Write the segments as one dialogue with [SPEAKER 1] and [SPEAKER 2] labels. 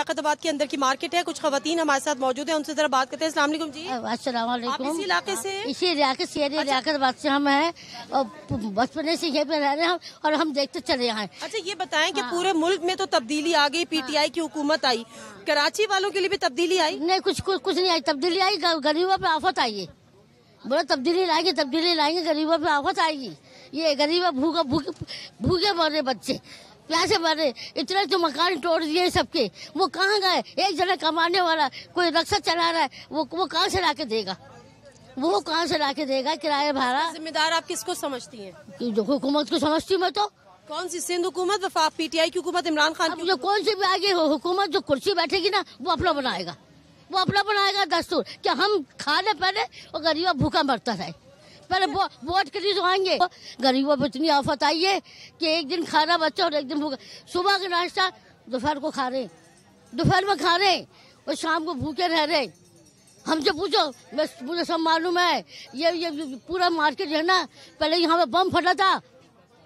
[SPEAKER 1] लियाकताबाद के अंदर की मार्केट है, कुछ खवातीन हमारे साथ मौजूद हैं, उनसे जरा बात करते हैं। अस्सलाम वालेकुम जी।
[SPEAKER 2] अस्सलाम वालेकुम।
[SPEAKER 1] आप इसी इलाके से?
[SPEAKER 2] इसी इलाके से लियाकताबाद से हम हैं और बचपने से यहीं पे रह रहे हैं और हम देखते चले आए।
[SPEAKER 1] अच्छा ये बताएं कि पूरे मुल्क में तो तब्दीली आ गई, पीटीआई की हुकूमत आई, कराची वालों के लिए भी तब्दीली आई?
[SPEAKER 2] नहीं, कुछ नहीं आई तब्दीली। आई गरीबों पे आफत आई है। बोला तब्दीली लाएंगे, गरीबों पे आफत आएगी। ये गरीब भूखे मर रहे, बच्चे प्यासे मर रहे। इतने तो मकान तोड़ दिए सबके, वो कहाँ गए? एक जना कमाने वाला कोई रक्षा चला रहा है, वो कहाँ से लाके देगा? वो कहाँ से लाके देगा किराया भाड़ा?
[SPEAKER 1] जिम्मेदार आप किसको समझती हैं?
[SPEAKER 2] हुकूमत को समझती मैं तो।
[SPEAKER 1] कौन सी? सिंध हुकूमत, वफाक पीटीआई की हुकूमत, इमरान खान की?
[SPEAKER 2] जो कौन सी भी आगे हुकूमत जो कुर्सी बैठेगी ना, वो अपना बनाएगा दस्तूर कि हम खा ले पहले और गरीब भूखा मरता रहे। पहले वोट के लिए तो आएंगे। गरीबों पर इतनी आफत आई है कि एक दिन खाना बच्चा और एक दिन भूखा। सुबह का नाश्ता दोपहर को खा रहे, दोपहर में खा रहे और शाम को भूखे रह रहे। हमसे पूछो, मुझे सब मालूम है। ये पूरा मार्केट है ना, पहले यहाँ पे बम फटा था,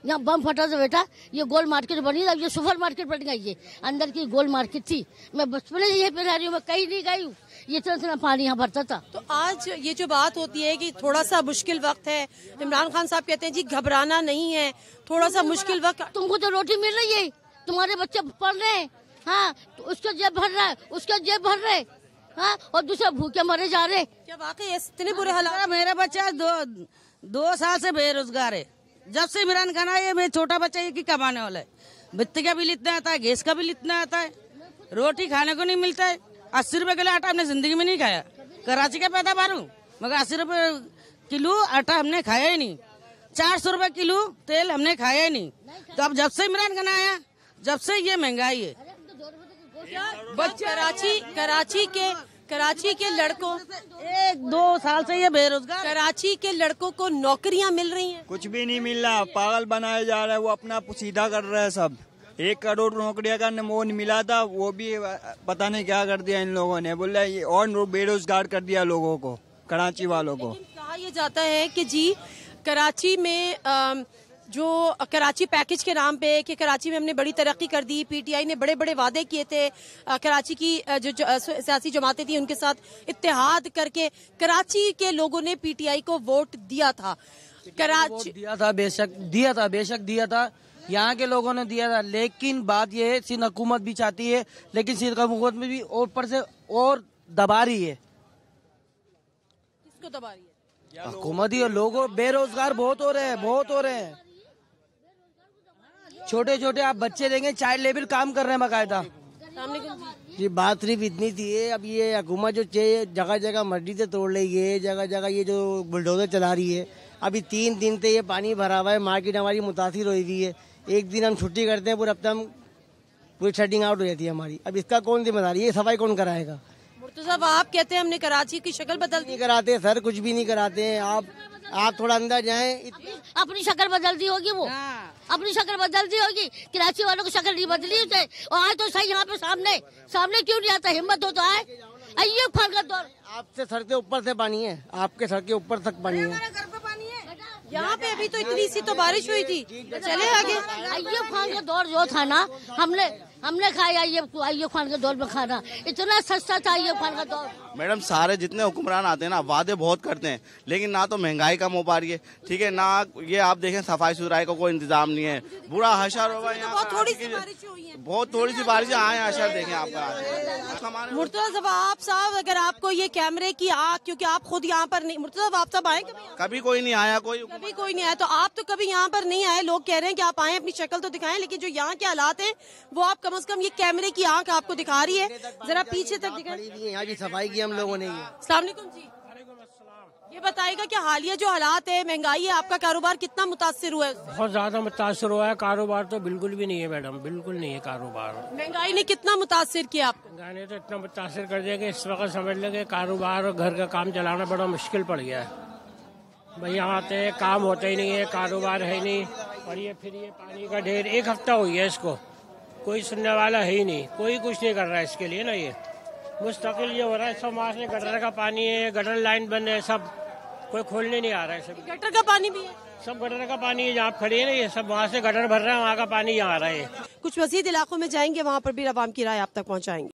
[SPEAKER 2] यहाँ बम फटा था बेटा। ये गोल मार्केट बनी था, ये सुपर मार्केट बन गई। ये अंदर की गोल मार्केट थी। मैं बचपन से यहीं पे रह रही हूँ, मैं कहीं नहीं गई हूँ। ये इतना पानी यहाँ भरता था।
[SPEAKER 1] तो आज ये जो बात होती है कि थोड़ा सा मुश्किल वक्त है, इमरान खान साहब कहते हैं जी घबराना नहीं है, थोड़ा सा मुश्किल वक्त।
[SPEAKER 2] तुमको तो रोटी मिल रही है, तुम्हारे बच्चे पढ़ रहे हैं, हाँ, तो उसका जेब भर रहा है, उसका जेब भर रहे, हाँ, और दूसरे भूखे मरे जा रहे।
[SPEAKER 1] क्या वाकई इतने बुरे हालात?
[SPEAKER 3] मेरा बच्चा दो साल से बेरोजगार है। जब से इमरान खान आए, मेरा छोटा बच्चा एक ही कमाने वाला है। बित्ती का बिल इतना आता है, गैस का बिल इतना आता है, रोटी खाने को नहीं मिलता है। 80 रुपए किलो आटा हमने जिंदगी में नहीं खाया। कराची का पैदावार हूँ, मगर 80 रुपए किलो आटा हमने खाया ही नहीं। 400 रुपए किलो तेल हमने खाया ही नहीं। तो अब जब से इमरान खान आया, जब से ये महंगाई है। कराची के लड़कों 1-2 साल से ये बेरोजगार।
[SPEAKER 1] कराची के लड़कों को नौकरियां मिल रही हैं?
[SPEAKER 4] कुछ भी नहीं मिल रहा, पागल बनाया जा रहा है। वो अपना सीधा कर रहा है सब। 1 करोड़ नौकरियां का वो नहीं मिला था, वो भी पता नहीं क्या कर दिया इन लोगों ने। बोला ये और बेरोजगार कर दिया लोगों को, कराची वालों को।
[SPEAKER 1] कहा यह जाता है कि जी कराची में जो कराची पैकेज के नाम पे कि कराची में हमने बड़ी तरक्की कर दी, पीटीआई ने बड़े बड़े वादे किए थे, कराची की जो सियासी जमातें थी उनके साथ इत्तेहाद करके कराची के लोगों ने पीटीआई को वोट दिया था। कराची
[SPEAKER 5] दिया था, बेशक दिया था, यहाँ के लोगों ने दिया था। लेकिन बात यह है, सिंध हुकूमत भी चाहती है, लेकिन सिंध हुकूमत में भी ऊपर से और दबा रही है।
[SPEAKER 1] किसको दबा रही है?
[SPEAKER 5] हुकूमत ही। लोगों बेरोजगार बहुत हो रहे हैं। छोटे छोटे आप बच्चे देंगे, चाइल्ड लेबर काम कर रहे हैं बाकायदा।
[SPEAKER 6] जी बात सिर्फ इतनी थी। अब ये हुकूमत जो चाहिए जगह जगह मस्जिदें तोड़ रही है, जगह जगह ये जो बुलडोजर चला रही है। अभी 3 दिन से ये पानी भरा हुआ है, मार्केट हमारी मुतासिर हुई हुई है। एक दिन हम छुट्टी करते हैं, पूरे हफ्ते हम पूरी शटिंग आउट हो जाती है हमारी। अब इसका कौन जिम्मेदारी है? ये सफाई कौन कराएगा?
[SPEAKER 1] मुर्तजा साहब आप कहते हैं हमने कराची की शक्ल बदल
[SPEAKER 6] नहीं कराते सर, कुछ भी नहीं कराते हैं। आप थोड़ा अंदर जाएं।
[SPEAKER 2] अपनी शक्ल बदलती होगी, वो अपनी शक्ल बदलती होगी। कराची वालों की शक्ल नहीं बदली उसे। और आए तो सही यहाँ पे सामने क्यों नहीं आता? हिम्मत हो तो आए। अय्यूब खान का दौर।
[SPEAKER 6] आपसे सर के ऊपर से पानी है, आपके सर के ऊपर तक पानी है।
[SPEAKER 1] यहाँ पे अभी तो इतनी सी तो बारिश हुई थी। चले आगे।
[SPEAKER 2] अय्यूब खान का दौर जो था ना, हमने खाया अय्यूब खान के दौर में खाना। इतना सस्ता था अय्यूब खान का दौर।
[SPEAKER 7] मैडम सारे जितने हुक्मरान आते हैं ना, वादे बहुत करते हैं, लेकिन ना तो महंगाई कम हो पा रही है, ठीक है, ना ये आप देखें सफाई सुथराई का कोई इंतजाम नहीं है। बुरा हशर होगा यहाँ।
[SPEAKER 1] बहुत थोड़ी सी बारिश हुई है,
[SPEAKER 7] बहुत थोड़ी सी बारिश आए हशर देखें आपका।
[SPEAKER 1] मुर्तजा आप अगर आपको ये कैमरे की आग, क्योंकि आप खुद यहाँ पर नहीं, मुर्तजा आप सब आए
[SPEAKER 7] कभी कोई नहीं आया,
[SPEAKER 1] कभी कोई नहीं आया, तो आप तो कभी यहाँ पर नहीं आए। लोग कह रहे हैं कि आप आए, अपनी शक्ल तो दिखाएं, लेकिन जो यहाँ के हालात हैं वो आप कम से कम ये कैमरे की आंख आपको दिखा रही है। जरा पीछे तक दिखाएं।
[SPEAKER 6] यहाँ की सफाई की हम लोगों ने।
[SPEAKER 1] अस्सलाम वालेकुम जी। ये बताएगा कि हालिया जो हालात है, महंगाई है, आपका कारोबार कितना मुतासिर हुआ है?
[SPEAKER 8] बहुत ज्यादा मुतासिर हुआ है। कारोबार तो बिल्कुल भी नहीं है मैडम, बिल्कुल नहीं है कारोबार।
[SPEAKER 1] महंगाई ने कितना मुतासिर किया आपको?
[SPEAKER 8] महंगाई ने तो इतना मुतासिर कर दिया कि इस वक्त समझ लेंगे कारोबार और घर का काम चलाना बड़ा मुश्किल पड़ गया है। भाई यहाँ आते हैं, काम होता ही नहीं है, कारोबार है नहीं। और ये फिर ये पानी का ढेर 1 हफ्ता हो गया इसको, कोई सुनने वाला है ही नहीं, कोई कुछ नहीं कर रहा है इसके लिए ना। ये मुस्तकिल ये हो रहा है, सब वहाँ से गटर का पानी है, गटर लाइन बंद है, सब कोई खोलने नहीं आ रहा है। सब
[SPEAKER 1] गटर का पानी भी है,
[SPEAKER 8] सब गटर का पानी है। जहाँ आप खड़ी है ना, ये सब वहाँ से गटर भर रहा है, वहाँ का पानी यहाँ आ रहा है।
[SPEAKER 1] कुछ मजीद इलाकों में जाएंगे, वहाँ पर भी आवाम की राय आप तक पहुँचाएंगे।